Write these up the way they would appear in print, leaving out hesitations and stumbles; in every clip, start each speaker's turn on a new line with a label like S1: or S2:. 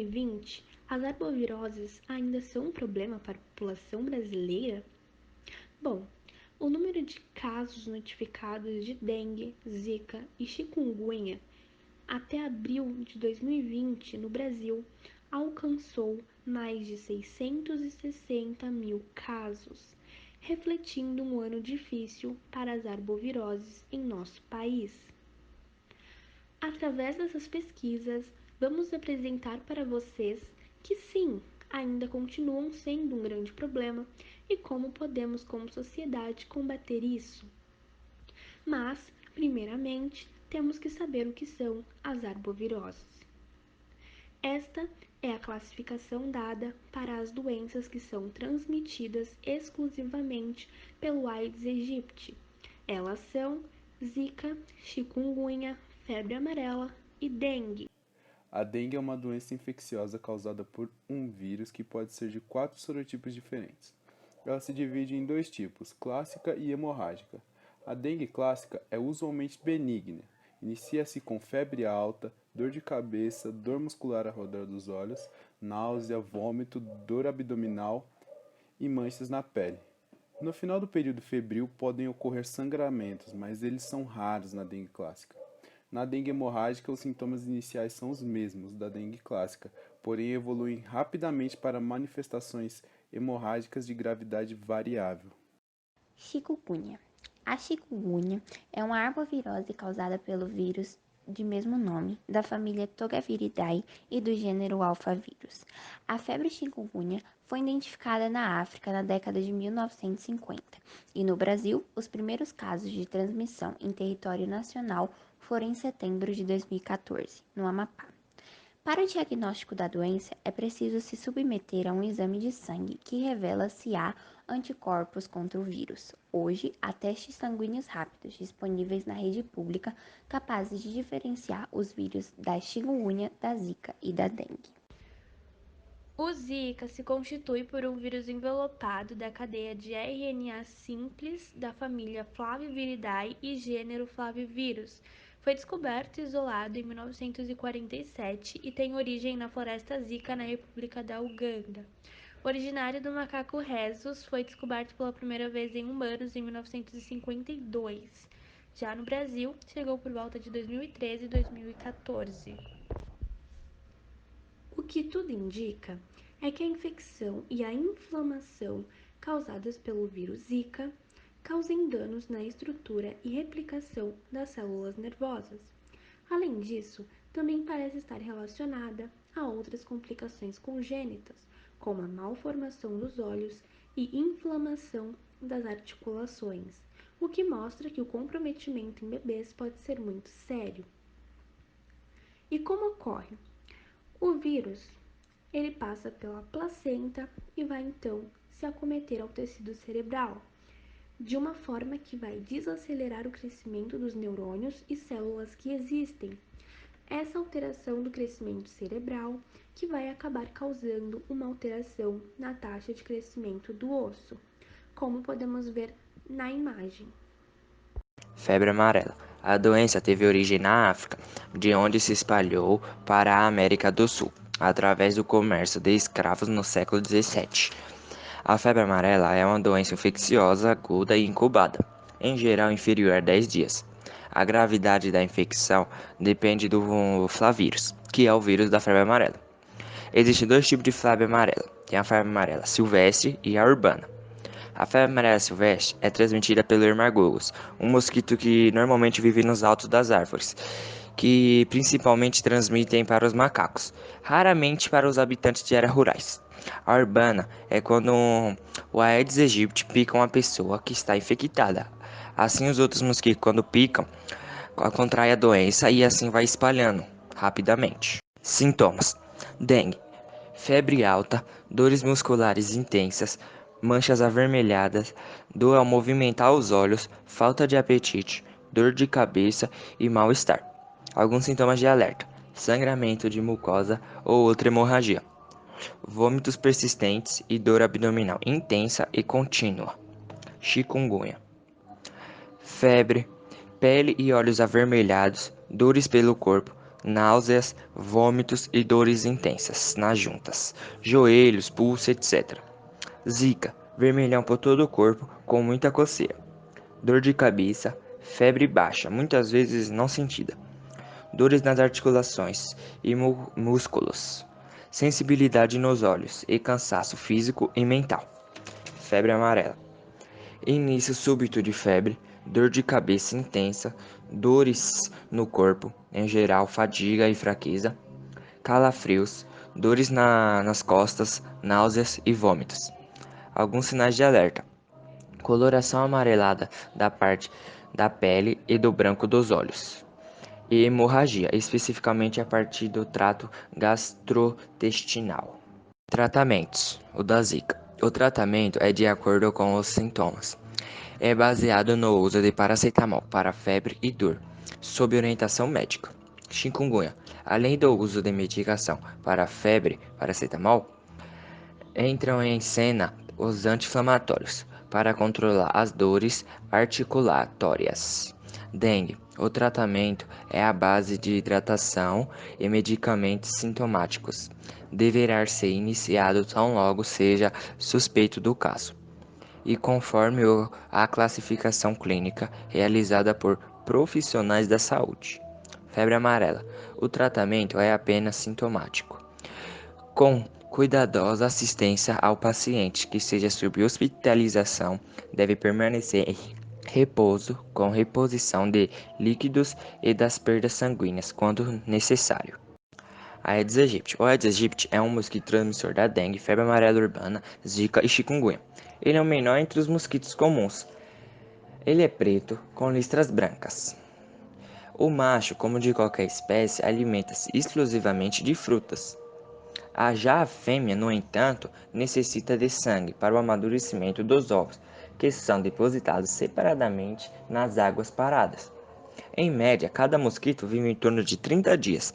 S1: 2020, as arboviroses ainda são um problema para a população brasileira? Bom, o número de casos notificados de dengue, zika e chikungunya até abril de 2020 no Brasil alcançou mais de 660 mil casos, refletindo um ano difícil para as arboviroses em nosso país. Através dessas pesquisas, vamos apresentar para vocês que sim, ainda continuam sendo um grande problema e como podemos, como sociedade, combater isso. Mas, primeiramente, temos que saber o que são as arboviroses. Esta é a classificação dada para as doenças que são transmitidas exclusivamente pelo Aedes aegypti. Elas são zika, chikungunya, febre amarela e dengue.
S2: A dengue é uma doença infecciosa causada por um vírus que pode ser de 4 sorotipos diferentes. Ela se divide em 2 tipos, clássica e hemorrágica. A dengue clássica é usualmente benigna. Inicia-se com febre alta, dor de cabeça, dor muscular ao redor dos olhos, náusea, vômito, dor abdominal e manchas na pele. No final do período febril podem ocorrer sangramentos, mas eles são raros na dengue clássica. Na dengue hemorrágica, os sintomas iniciais são os mesmos da dengue clássica, porém evoluem rapidamente para manifestações hemorrágicas de gravidade variável.
S3: Chikungunya. A chikungunya é uma arbovirose causada pelo vírus de mesmo nome, da família Togaviridae e do gênero Alphavírus. A febre chikungunya foi identificada na África na década de 1950 e no Brasil, os primeiros casos de transmissão em território nacional foram em setembro de 2014, no Amapá. Para o diagnóstico da doença, é preciso se submeter a um exame de sangue que revela se há anticorpos contra o vírus. Hoje, há testes sanguíneos rápidos disponíveis na rede pública capazes de diferenciar os vírus da chikungunya, da zika e da dengue.
S1: O Zika se constitui por um vírus envelopado da cadeia de RNA simples da família Flaviviridae e gênero Flavivírus. Foi descoberto e isolado em 1947 e tem origem na floresta Zika na República da Uganda. Originário do macaco rhesus, foi descoberto pela primeira vez em humanos em 1952. Já no Brasil, chegou por volta de 2013 e 2014. O que tudo indica é que a infecção e a inflamação causadas pelo vírus Zika causem danos na estrutura e replicação das células nervosas. Além disso, também parece estar relacionada a outras complicações congênitas, como a malformação dos olhos e inflamação das articulações, o que mostra que o comprometimento em bebês pode ser muito sério. E como ocorre? O vírus, ele passa pela placenta e vai então se acometer ao tecido cerebral, de uma forma que vai desacelerar o crescimento dos neurônios e células que existem. Essa alteração do crescimento cerebral que vai acabar causando uma alteração na taxa de crescimento do osso, como podemos ver na imagem.
S4: Febre amarela. A doença teve origem na África, de onde se espalhou para a América do Sul, através do comércio de escravos no século XVII. A febre amarela é uma doença infecciosa aguda e incubada, em geral inferior a 10 dias. A gravidade da infecção depende do flavírus, que é o vírus da febre amarela. Existem 2 tipos de febre amarela, tem a febre amarela silvestre e a urbana. A febre amarela silvestre é transmitida pelo Ermagogos, um mosquito que normalmente vive nos altos das árvores, que principalmente transmitem para os macacos, raramente para os habitantes de áreas rurais. A urbana é quando o Aedes aegypti pica uma pessoa que está infectada. Assim, os outros mosquitos, quando picam, contraem a doença e assim vai espalhando rapidamente. Sintomas: dengue, febre alta, dores musculares intensas, manchas avermelhadas, dor ao movimentar os olhos, falta de apetite, dor de cabeça e mal-estar. Alguns sintomas de alerta: sangramento de mucosa ou outra hemorragia, vômitos persistentes e dor abdominal intensa e contínua. Chikungunya: febre, pele e olhos avermelhados, dores pelo corpo, náuseas, vômitos e dores intensas nas juntas, joelhos, pulso, etc. Zika, vermelhão por todo o corpo com muita coceira. Dor de cabeça, febre baixa, muitas vezes não sentida. Dores nas articulações e músculos. Sensibilidade nos olhos e cansaço físico e mental. Febre amarela. Início súbito de febre, dor de cabeça intensa, dores no corpo, em geral fadiga e fraqueza, calafrios, dores nas costas, náuseas e vômitos. Alguns sinais de alerta: coloração amarelada da parte da pele e do branco dos olhos. E hemorragia, especificamente a partir do trato gastrointestinal. Tratamentos: o da Zika. O tratamento é de acordo com os sintomas. É baseado no uso de paracetamol para febre e dor, sob orientação médica. Chikungunya. Além do uso de medicação para febre, paracetamol, entram em cena os anti-inflamatórios para controlar as dores articulatórias. Dengue. O tratamento é à base de hidratação e medicamentos sintomáticos. Deverá ser iniciado tão logo seja suspeito do caso e conforme a classificação clínica realizada por profissionais da saúde. Febre amarela. O tratamento é apenas sintomático, com cuidadosa assistência ao paciente que seja sob hospitalização, deve permanecer em repouso com reposição de líquidos e das perdas sanguíneas quando necessário. Aedes aegypti. O Aedes aegypti é um mosquito transmissor da dengue, febre amarela urbana, zika e chikungunya. Ele é o menor entre os mosquitos comuns. Ele é preto, com listras brancas. O macho, como de qualquer espécie, alimenta-se exclusivamente de frutas. Já a fêmea, no entanto, necessita de sangue para o amadurecimento dos ovos, que são depositados separadamente nas águas paradas. Em média, cada mosquito vive em torno de 30 dias,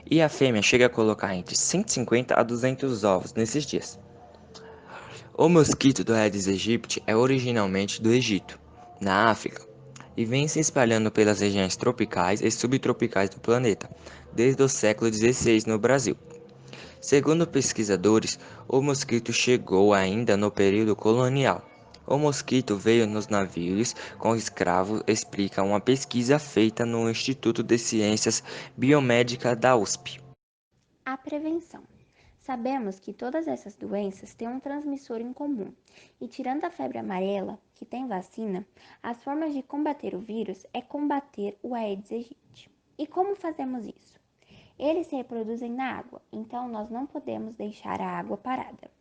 S4: e a fêmea chega a colocar entre 150 a 200 ovos nesses dias. O mosquito do Aedes aegypti é originalmente do Egito, na África, e vem se espalhando pelas regiões tropicais e subtropicais do planeta, desde o século XVI no Brasil. Segundo pesquisadores, o mosquito chegou ainda no período colonial. O mosquito veio nos navios com escravos, explica uma pesquisa feita no Instituto de Ciências Biomédicas da USP.
S3: A prevenção. Sabemos que todas essas doenças têm um transmissor em comum, e tirando a febre amarela, que tem vacina, as formas de combater o vírus é combater o Aedes aegypti. E como fazemos isso? Eles se reproduzem na água, então nós não podemos deixar a água parada.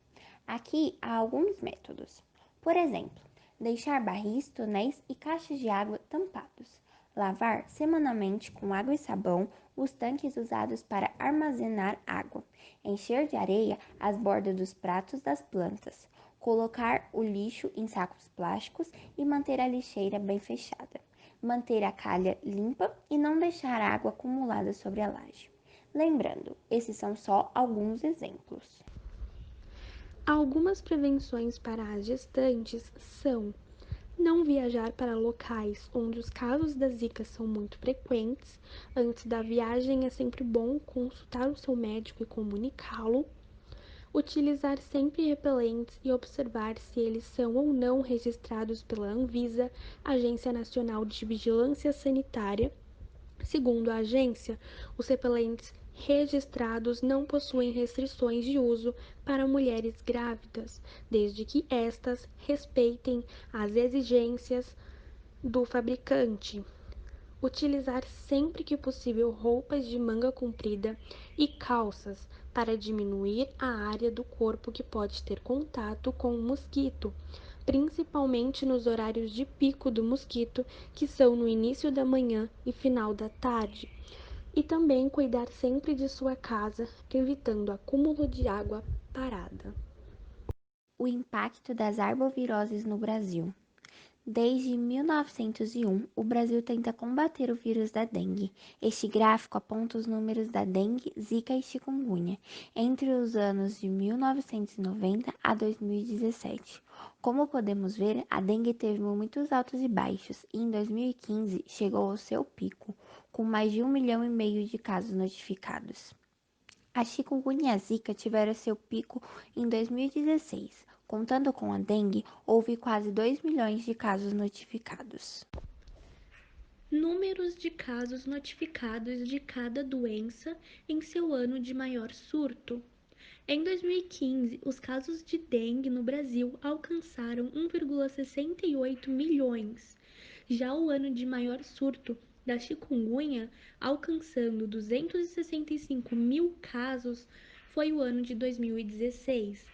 S3: Aqui há alguns métodos. Por exemplo, deixar barris, tonéis e caixas de água tampados. Lavar semanalmente com água e sabão os tanques usados para armazenar água. Encher de areia as bordas dos pratos das plantas. Colocar o lixo em sacos plásticos e manter a lixeira bem fechada. Manter a calha limpa e não deixar água acumulada sobre a laje. Lembrando, esses são só alguns exemplos.
S1: Algumas prevenções para as gestantes são: não viajar para locais onde os casos da Zika são muito frequentes. Antes da viagem é sempre bom consultar o seu médico e comunicá-lo. Utilizar sempre repelentes e observar se eles são ou não registrados pela Anvisa, Agência Nacional de Vigilância Sanitária. Segundo a agência, os repelentes registrados não possuem restrições de uso para mulheres grávidas, desde que estas respeitem as exigências do fabricante. Utilizar sempre que possível roupas de manga comprida e calças para diminuir a área do corpo que pode ter contato com o mosquito, principalmente nos horários de pico do mosquito, que são no início da manhã e final da tarde. E também cuidar sempre de sua casa, evitando acúmulo de água parada.
S3: O impacto das arboviroses no Brasil. Desde 1901, o Brasil tenta combater o vírus da dengue. Este gráfico aponta os números da dengue, zika e chikungunya entre os anos de 1990 a 2017. Como podemos ver, a dengue teve muitos altos e baixos e em 2015 chegou ao seu pico, com mais de 1,5 milhão de casos notificados. A chikungunya e a zika tiveram seu pico em 2016. Contando com a dengue, houve quase 2 milhões de casos notificados.
S1: Números de casos notificados de cada doença em seu ano de maior surto. Em 2015, os casos de dengue no Brasil alcançaram 1,68 milhões. Já o ano de maior surto da chikungunya, alcançando 265 mil casos, foi o ano de 2016.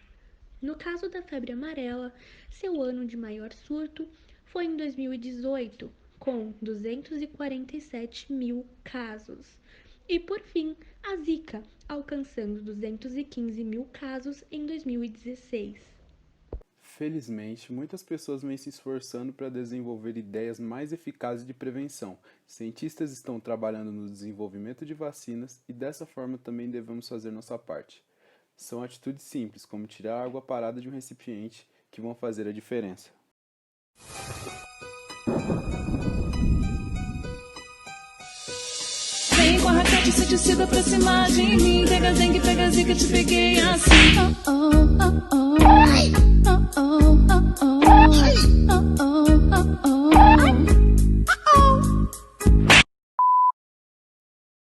S1: No caso da febre amarela, seu ano de maior surto foi em 2018, com 247 mil casos. E por fim, a Zika, alcançando 215 mil casos em 2016.
S2: Felizmente, muitas pessoas vêm se esforçando para desenvolver ideias mais eficazes de prevenção. Cientistas estão trabalhando no desenvolvimento de vacinas e dessa forma também devemos fazer nossa parte. São atitudes simples, como tirar a água parada de um recipiente, que vão fazer a diferença.
S5: Vem com a raquete, inseticida pra cima de mim. Pega dengue, pega zika, te peguei assim.